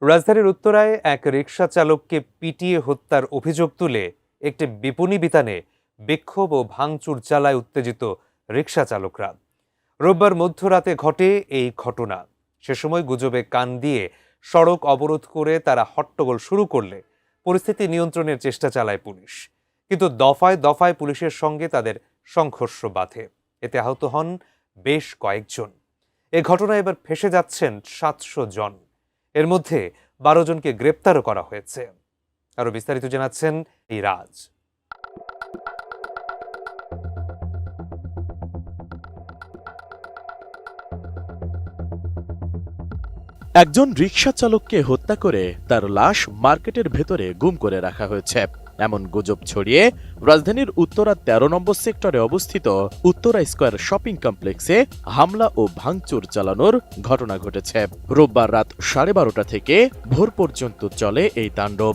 রাজধানীর উত্তরায় এক রিকশা চালককে পিটিয়ে হত্যার অভিযোগ তুলে একটি বিপণী বিতানে বিক্ষোভ ও ভাঙচুর চালায় উত্তেজিত রিকশা চালকরা। রোববার মধ্যরাতে ঘটে এই ঘটনা। সে সময় গুজবে কান দিয়ে সড়ক অবরোধ করে তারা হট্টগোল শুরু করলে পরিস্থিতি নিয়ন্ত্রণের চেষ্টা চালায় পুলিশ, কিন্তু দফায় দফায় পুলিশের সঙ্গে তাদের সংঘর্ষ বাধে। এতে আহত হন বেশ কয়েকজন। এ ঘটনায় এবার ফেঁসে যাচ্ছেন 700 জন। এর মধ্যে 12 জনকে গ্রেপ্তারও করা হয়েছে। আরো বিস্তারিত জানাচ্ছেন এই রাজ। একজন রিকশা চালককে হত্যা করে তার লাশ মার্কেটের ভেতরে গুম করে রাখা হয়েছে এমন গুজব ছড়িয়ে রাজধানীর উত্তরা 13 নম্বর সেক্টরে অবস্থিত উত্তরা স্কয়ার শপিং কমপ্লেক্সে হামলা ও ভাঙচুর চালানোর ঘটনা ঘটেছে। রোববার রাত 12:30 থেকে ভোর পর্যন্ত চলে এই তাণ্ডব।